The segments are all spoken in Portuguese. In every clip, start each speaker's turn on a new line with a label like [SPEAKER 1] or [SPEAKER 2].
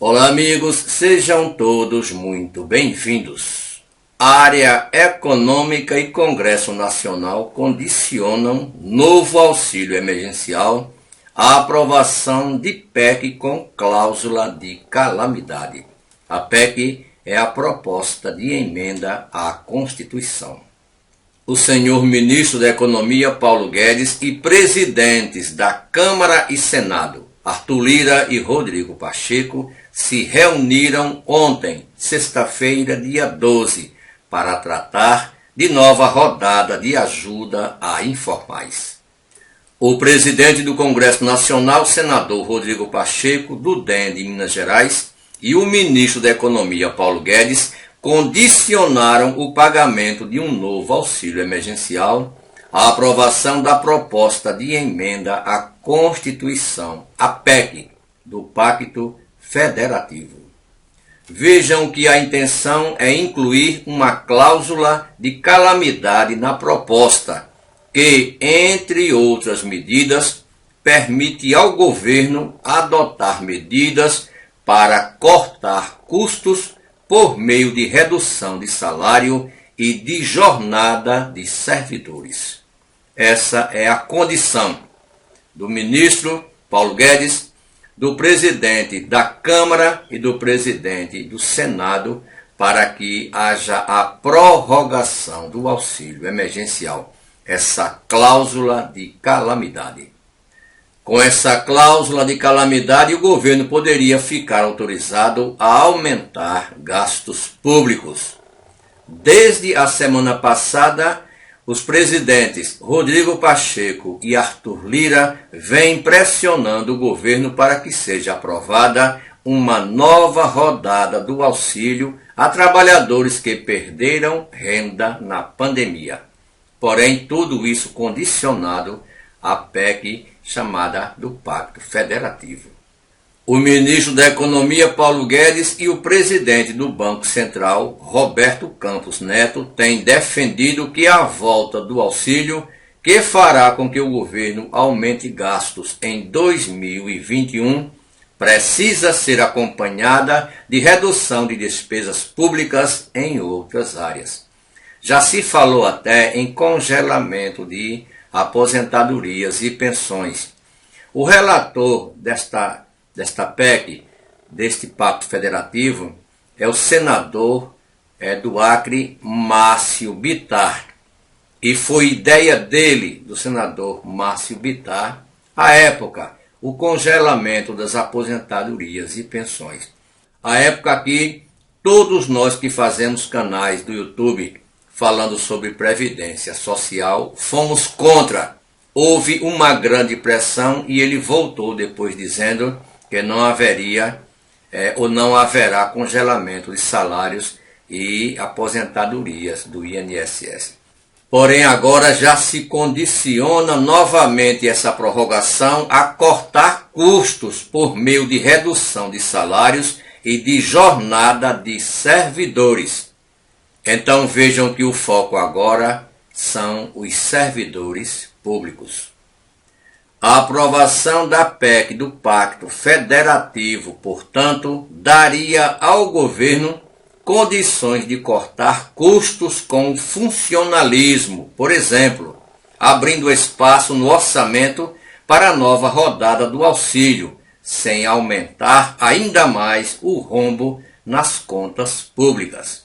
[SPEAKER 1] Olá, amigos, sejam todos muito bem-vindos. Área Econômica e Congresso Nacional condicionam novo auxílio emergencial à aprovação de PEC com cláusula de calamidade. A PEC é a proposta de emenda à Constituição. O senhor ministro da Economia, Paulo Guedes, e presidentes da Câmara e Senado, Arthur Lira e Rodrigo Pacheco, se reuniram ontem, sexta-feira, dia 12, para tratar de nova rodada de ajuda a informais. O presidente do Congresso Nacional, senador Rodrigo Pacheco, do DEM de Minas Gerais, e o ministro da Economia, Paulo Guedes, condicionaram o pagamento de um novo auxílio emergencial à aprovação da proposta de emenda à Constituição, a PEC, do Pacto Federativo. Vejam que a intenção é incluir uma cláusula de calamidade na proposta, que, entre outras medidas, permite ao governo adotar medidas para cortar custos por meio de redução de salário e de jornada de servidores. Essa é a condição do ministro Paulo Guedes, do presidente da Câmara e do presidente do Senado para que haja a prorrogação do auxílio emergencial, essa cláusula de calamidade. Com essa cláusula de calamidade, o governo poderia ficar autorizado a aumentar gastos públicos. Desde a semana passada, os presidentes Rodrigo Pacheco e Arthur Lira vêm pressionando o governo para que seja aprovada uma nova rodada do auxílio a trabalhadores que perderam renda na pandemia. Porém, tudo isso condicionado à PEC chamada do Pacto Federativo. O ministro da Economia, Paulo Guedes, e o presidente do Banco Central, Roberto Campos Neto, têm defendido que a volta do auxílio, que fará com que o governo aumente gastos em 2021, precisa ser acompanhada de redução de despesas públicas em outras áreas. Já se falou até em congelamento de aposentadorias e pensões. O relator desta PEC, deste Pacto Federativo, é o senador do Acre, Márcio Bittar. E foi ideia dele, do senador Márcio Bittar, à época, o congelamento das aposentadorias e pensões. À época que todos nós que fazemos canais do YouTube falando sobre previdência social, fomos contra. Houve uma grande pressão e ele voltou depois dizendo que não haveria ou não haverá congelamento de salários e aposentadorias do INSS. Porém, agora já se condiciona novamente essa prorrogação a cortar custos por meio de redução de salários e de jornada de servidores. Então vejam que o foco agora são os servidores públicos. A aprovação da PEC do Pacto Federativo, portanto, daria ao governo condições de cortar custos com o funcionalismo, por exemplo, abrindo espaço no orçamento para a nova rodada do auxílio, sem aumentar ainda mais o rombo nas contas públicas.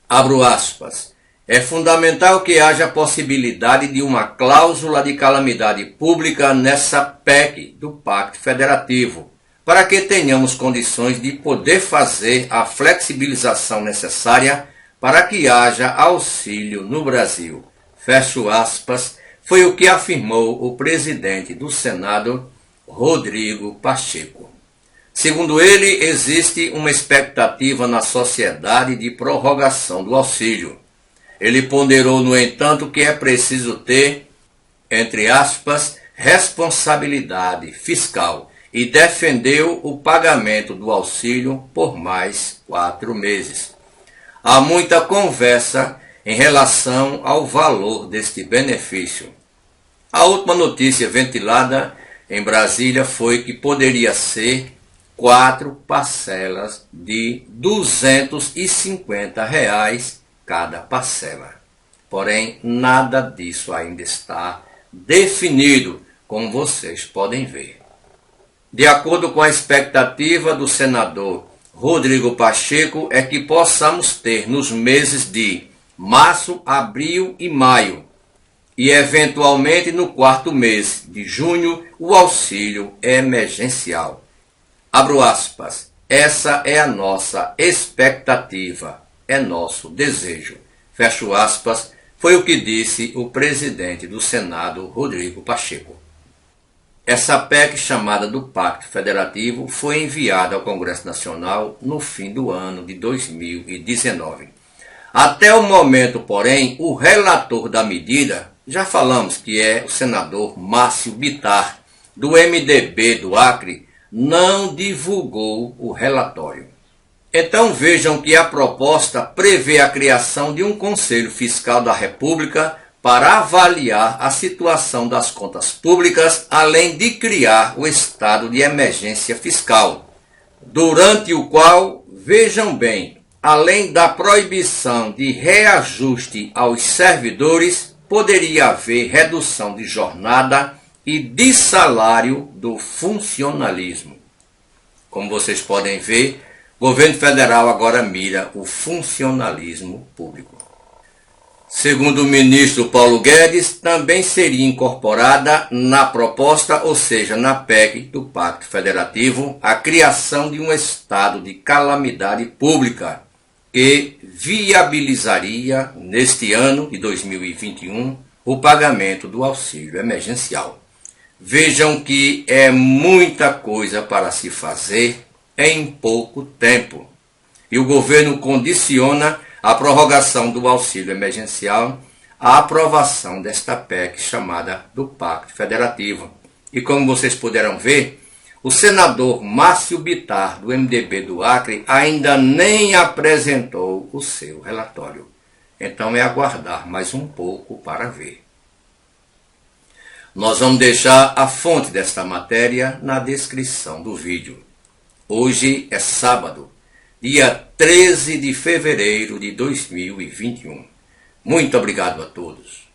[SPEAKER 1] Abro aspas. É fundamental que haja a possibilidade de uma cláusula de calamidade pública nessa PEC do Pacto Federativo, para que tenhamos condições de poder fazer a flexibilização necessária para que haja auxílio no Brasil. Fecho aspas, foi o que afirmou o presidente do Senado, Rodrigo Pacheco. Segundo ele, existe uma expectativa na sociedade de prorrogação do auxílio. Ele ponderou, no entanto, que é preciso ter, entre aspas, responsabilidade fiscal e defendeu o pagamento do auxílio por mais 4 meses. Há muita conversa em relação ao valor deste benefício. A última notícia ventilada em Brasília foi que poderia ser 4 parcelas de R$ 250 cada parcela. Porém, nada disso ainda está definido, como vocês podem ver. De acordo com a expectativa do senador Rodrigo Pacheco, é que possamos ter nos meses de março, abril e maio, e eventualmente no quarto mês de junho, o auxílio emergencial. Abro aspas, essa é a nossa expectativa, é nosso desejo. Fecho aspas, foi o que disse o presidente do Senado, Rodrigo Pacheco. Essa PEC, chamada do Pacto Federativo, foi enviada ao Congresso Nacional no fim do ano de 2019. Até o momento, porém, o relator da medida, já falamos que é o senador Márcio Bittar, do MDB do Acre, não divulgou o relatório. Então vejam que a proposta prevê a criação de um Conselho Fiscal da República para avaliar a situação das contas públicas, além de criar o estado de emergência fiscal, durante o qual, vejam bem, além da proibição de reajuste aos servidores, poderia haver redução de jornada e de salário do funcionalismo. Como vocês podem ver, o governo federal agora mira o funcionalismo público. Segundo o ministro Paulo Guedes, também seria incorporada na proposta, ou seja, na PEC do Pacto Federativo, a criação de um estado de calamidade pública que viabilizaria, neste ano de 2021, o pagamento do auxílio emergencial. Vejam que é muita coisa para se fazer em pouco tempo. E o governo condiciona a prorrogação do auxílio emergencial à aprovação desta PEC chamada do Pacto Federativo. E como vocês puderam ver, o senador Márcio Bittar, do MDB do Acre, ainda nem apresentou o seu relatório. Então é aguardar mais um pouco para ver. Nós vamos deixar a fonte desta matéria na descrição do vídeo. Hoje é sábado, dia 13 de fevereiro de 2021. Muito obrigado a todos.